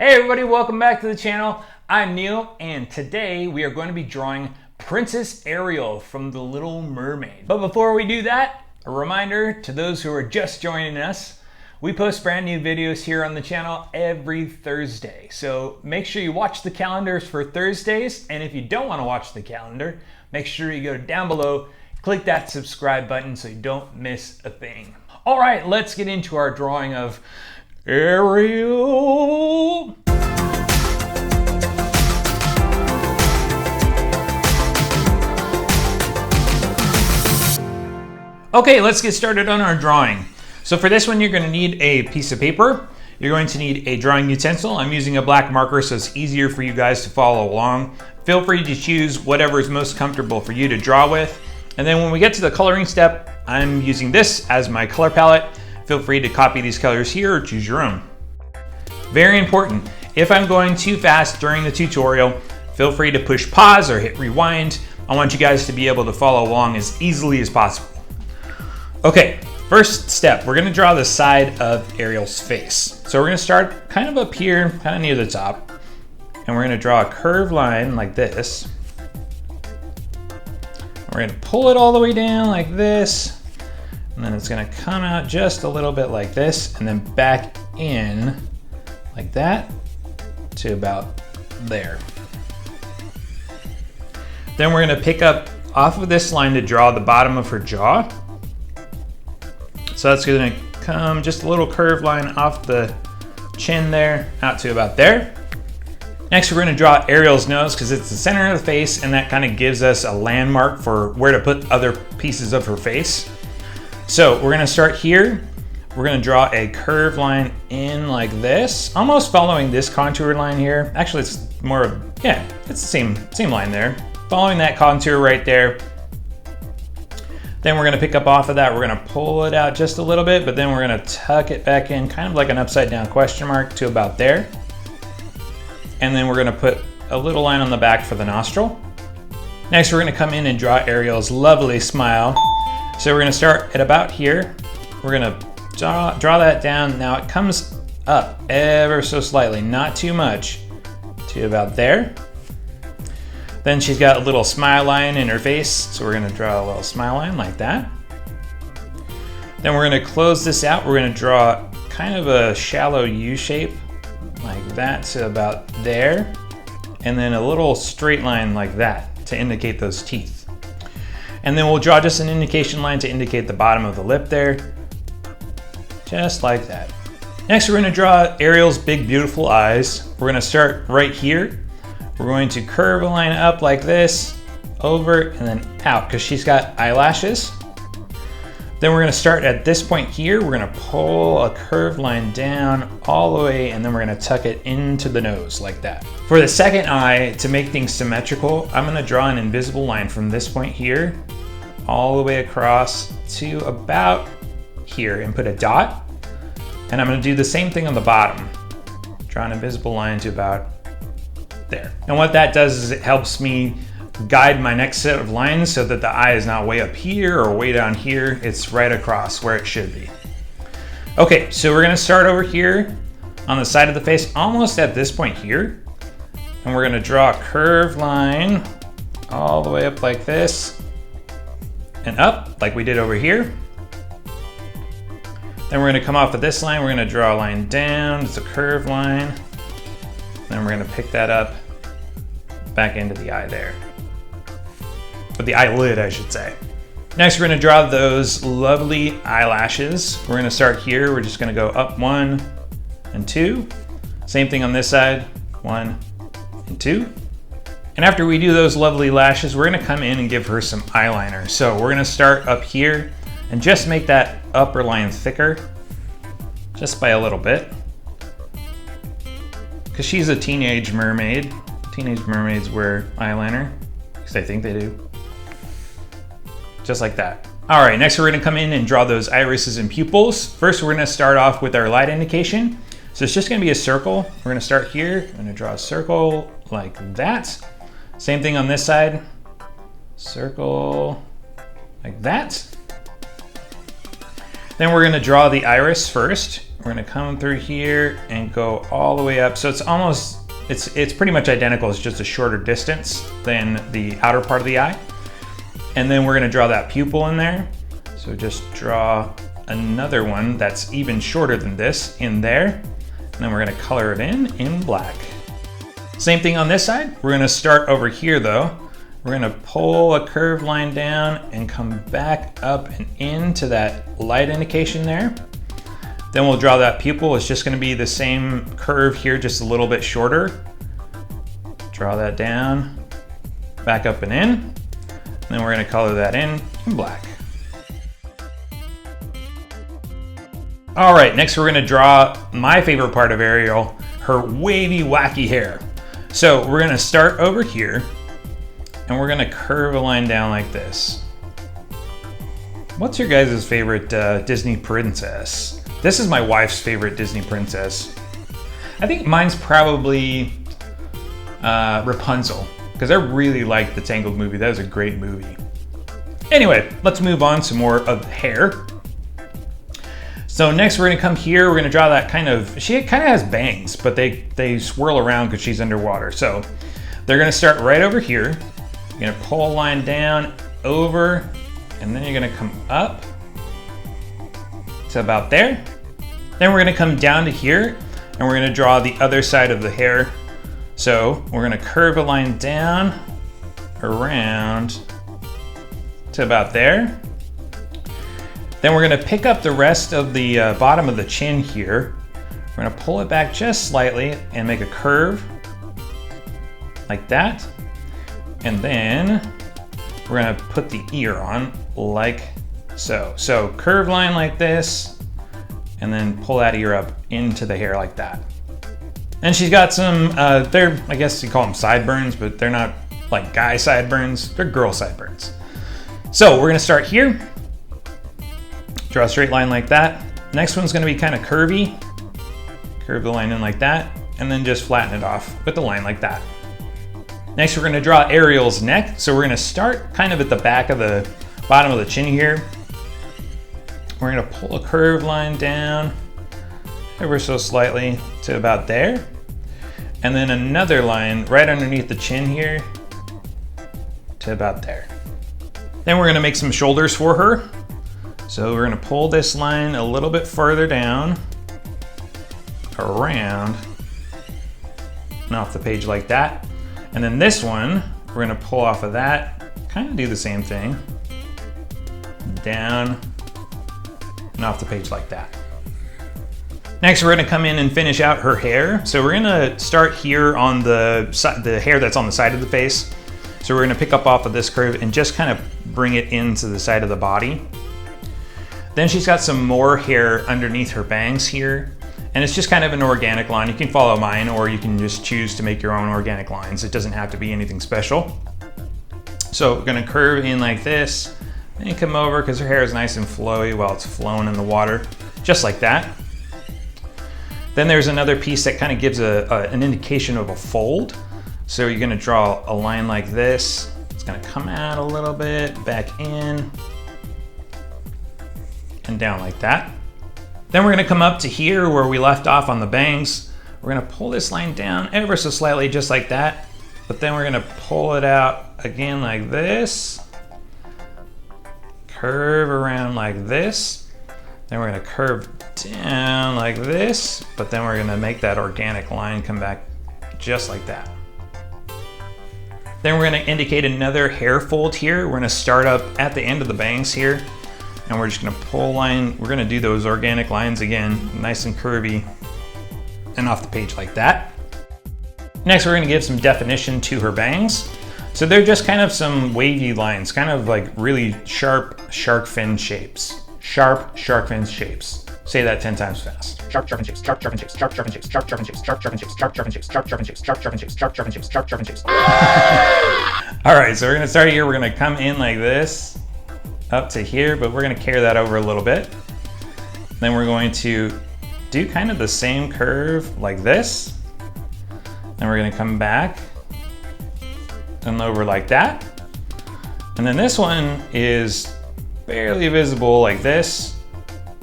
Hey everybody, welcome back to the channel. I'm Neil, and today we are going to be drawing Princess Ariel from The Little Mermaid. But before we do that, a reminder to those who are just joining us, we post brand new videos here on the channel every Thursday. So make sure you watch the calendars for Thursdays, and if you don't want to watch the calendar, make sure you go down below, click that subscribe button so you don't miss a thing. All right, let's get into our drawing of Ariel. Okay, let's get started on our drawing. So for this one, you're going to need a piece of paper. You're going to need a drawing utensil. I'm using a black marker so it's easier for you guys to follow along. Feel free to choose whatever is most comfortable for you to draw with. And then when we get to the coloring step, I'm using this as my color palette. Feel free to copy these colors here or choose your own. Very important, if I'm going too fast during the tutorial, feel free to push pause or hit rewind. I want you guys to be able to follow along as easily as possible. Okay, first step, we're gonna draw the side of Ariel's face. So we're gonna start kind of up here, kind of near the top, and we're gonna draw a curved line like this. We're gonna pull it all the way down like this. And then it's gonna come out just a little bit like this and then back in like that to about there. Then we're gonna pick up off of this line to draw the bottom of her jaw. So that's gonna come just a little curved line off the chin there out to about there. Next, we're gonna draw Ariel's nose because it's the center of the face and that kind of gives us a landmark for where to put other pieces of her face. So we're gonna start here. We're gonna draw a curved line in like this, almost following this contour line here. Actually, it's more of, yeah, it's the same line there. Following that contour right there. Then we're gonna pick up off of that. We're gonna pull it out just a little bit, but then we're gonna tuck it back in, kind of like an upside down question mark to about there. And then we're gonna put a little line on the back for the nostril. Next, we're gonna come in and draw Ariel's lovely smile. So we're gonna start at about here. We're gonna draw that down. Now it comes up ever so slightly, not too much, to about there. Then she's got a little smile line in her face. So we're gonna draw a little smile line like that. Then we're gonna close this out. We're gonna draw kind of a shallow U shape like that to about there. And then a little straight line like that to indicate those teeth. And then we'll draw just an indication line to indicate the bottom of the lip there. Just like that. Next, we're gonna draw Ariel's big, beautiful eyes. We're gonna start right here. We're going to curve a line up like this, over and then out, because she's got eyelashes. Then we're gonna start at this point here. We're gonna pull a curved line down all the way, and then we're gonna tuck it into the nose like that. For the second eye, to make things symmetrical, I'm gonna draw an invisible line from this point here, all the way across to about here and put a dot. And I'm gonna do the same thing on the bottom. Draw an invisible line to about there. And what that does is it helps me guide my next set of lines so that the eye is not way up here or way down here. It's right across where it should be. Okay, so we're gonna start over here on the side of the face, almost at this point here. And we're gonna draw a curved line all the way up like this and up like we did over here. Then we're gonna come off of this line. We're gonna draw a line down. It's a curved line. Then we're gonna pick that up back into the eye there. Or the eyelid, I should say. Next, we're gonna draw those lovely eyelashes. We're gonna start here. We're just gonna go up 1 and 2. Same thing on this side, 1 and 2. And after we do those lovely lashes, we're gonna come in and give her some eyeliner. So we're gonna start up here and just make that upper line thicker, just by a little bit. Because she's a teenage mermaid. Teenage mermaids wear eyeliner, because I think they do. Just like that. All right, next we're gonna come in and draw those irises and pupils. First, we're gonna start off with our light indication. So it's just gonna be a circle. We're gonna start here. I'm gonna draw a circle like that. Same thing on this side. Circle like that. Then we're gonna draw the iris first. we're gonna come through here and go all the way up. So it's almost, it's pretty much identical. It's just a shorter distance than the outer part of the eye. And then we're gonna draw that pupil in there. So just draw another one that's even shorter than this in there. And then we're gonna color it in black. Same thing on this side. We're gonna start over here though. We're gonna pull a curved line down and come back up and into that light indication there. Then we'll draw that pupil. It's just gonna be the same curve here, just a little bit shorter. Draw that down, back up and in. And then we're gonna color that in black. All right, next we're gonna draw my favorite part of Ariel, her wavy, wacky hair. So we're gonna start over here and we're gonna curve a line down like this. What's your guys' favorite Disney princess? This is my wife's favorite Disney princess. I think mine's probably Rapunzel, because I really liked the Tangled movie. That was a great movie. Anyway, let's move on to more of the hair. So next we're gonna come here, we're gonna draw that she kind of has bangs, but they swirl around because she's underwater. So they're gonna start right over here. You're gonna pull a line down, over, and then you're gonna come up to about there. Then we're gonna come down to here, and we're gonna draw the other side of the hair. So we're gonna curve a line down, around, to about there. Then we're gonna pick up the rest of the bottom of the chin here. We're gonna pull it back just slightly and make a curve, like that. And then we're gonna put the ear on like so. So curved line like this, and then pull that ear up into the hair like that. And she's got some, I guess you call them sideburns, but they're not like guy sideburns, they're girl sideburns. So we're gonna start here, draw a straight line like that. Next one's gonna be kind of curvy, curve the line in like that, and then just flatten it off with a line like that. Next, we're gonna draw Ariel's neck. So we're gonna start kind of at the back of the bottom of the chin here. We're gonna pull a curved line down ever so slightly to about there. And then another line right underneath the chin here to about there. Then we're gonna make some shoulders for her. So we're gonna pull this line a little bit further down, around, and off the page like that. And then this one, we're gonna pull off of that, kind of do the same thing, down, and off the page like that. Next, we're gonna come in and finish out her hair. So we're gonna start here on the hair that's on the side of the face. So we're gonna pick up off of this curve and just kind of bring it into the side of the body. Then she's got some more hair underneath her bangs here. And it's just kind of an organic line. You can follow mine, or you can just choose to make your own organic lines. It doesn't have to be anything special. So we're gonna curve in like this, and come over, because her hair is nice and flowy while it's flowing in the water, just like that. Then there's another piece that kind of gives an indication of a fold. So you're gonna draw a line like this. It's gonna come out a little bit, back in, and down like that. Then we're gonna come up to here where we left off on the bangs. We're gonna pull this line down ever so slightly, just like that. But then we're gonna pull it out again like this. Curve around like this. Then we're gonna curve down like this, but then we're gonna make that organic line come back just like that. Then we're gonna indicate another hair fold here. We're gonna start up at the end of the bangs here. And we're just gonna pull line, we're gonna do those organic lines again, nice and curvy, and off the page like that. Next, we're gonna give some definition to her bangs. So they're just kind of some wavy lines, kind of like really sharp shark fin shapes. Sharp shark fin shapes. Say that 10 times fast. Sharp shark fin shapes, sharp shark fin shapes, sharp shark fin shapes, sharp shark fin shapes, sharp shark fin shapes, sharp shark fin shapes, sharp shark fin shapes, sharp shark fin shapes, sharp shark fin shapes, sharp shark fin shapes, sharp shark fin shapes. All right, so we're gonna start here. We're gonna come in like this, up to here, but we're gonna carry that over a little bit. Then we're going to do kind of the same curve like this. Then we're gonna come back and over like that. And then this one is barely visible like this.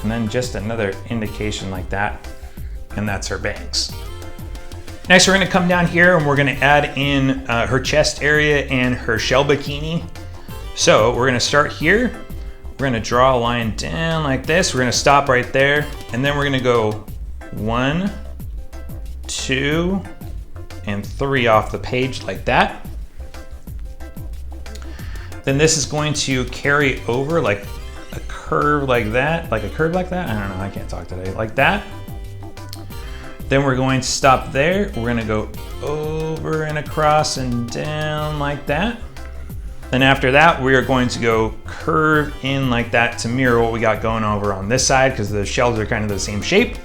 And then just another indication like that. And that's her bangs. Next, we're gonna come down here and we're gonna add in her chest area and her shell bikini. So we're gonna start here. We're gonna draw a line down like this. We're gonna stop right there. And then we're gonna go 1, 2, and 3 off the page like that. Then this is going to carry over like a curve like that. Like a curve like that? I don't know, I can't talk today. Like that. Then we're going to stop there. We're gonna go over and across and down like that. Then after that, we are going to go curve in like that to mirror what we got going over on this side because the shells are kind of the same shape.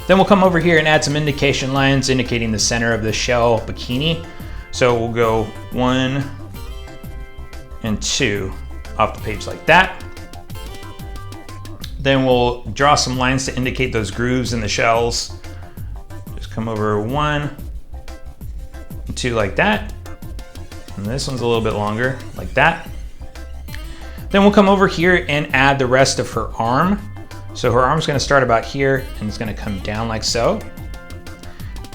Then we'll come over here and add some indication lines indicating the center of the shell bikini. So we'll go 1 and 2 off the page like that. Then we'll draw some lines to indicate those grooves in the shells. Just come over 1 and 2 like that. And this one's a little bit longer, like that. Then we'll come over here and add the rest of her arm. So her arm's gonna start about here and it's gonna come down like so.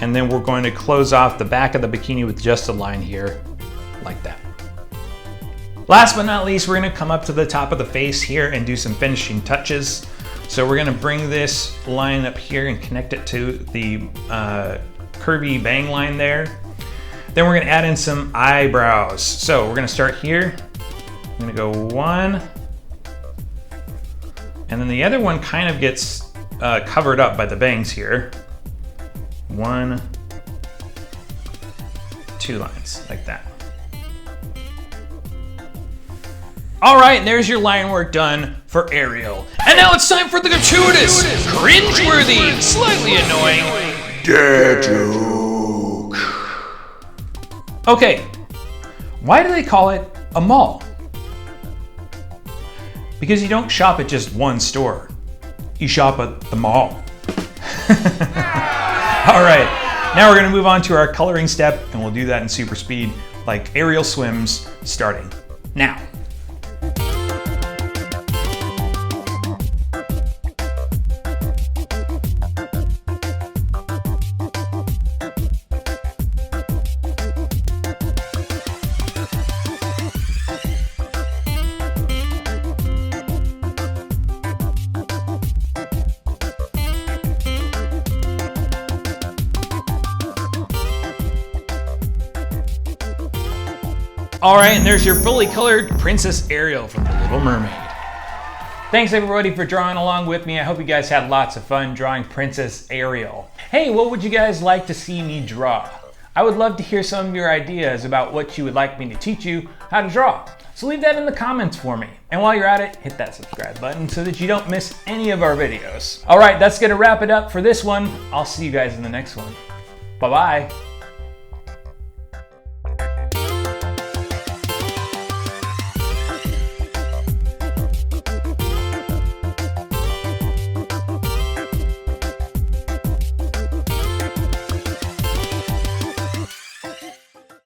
And then we're going to close off the back of the bikini with just a line here, like that. Last but not least, we're gonna come up to the top of the face here and do some finishing touches. So we're gonna bring this line up here and connect it to the curvy bang line there. Then we're gonna add in some eyebrows. So we're gonna start here. I'm gonna go 1. And then the other one kind of gets covered up by the bangs here. 1, 2 lines, like that. All right, and there's your line work done for Ariel. And now it's time for the gratuitous, cringeworthy, slightly annoying dad joke. Okay, why do they call it a mall? Because you don't shop at just one store. You shop at the mall. All right, now we're gonna move on to our coloring step and we'll do that in super speed like Ariel swims, starting now. All right, and there's your fully colored Princess Ariel from The Little Mermaid. Thanks everybody for drawing along with me. I hope you guys had lots of fun drawing Princess Ariel. Hey, what would you guys like to see me draw? I would love to hear some of your ideas about what you would like me to teach you how to draw. So leave that in the comments for me. And while you're at it, hit that subscribe button so that you don't miss any of our videos. All right, that's gonna wrap it up for this one. I'll see you guys in the next one. Bye-bye.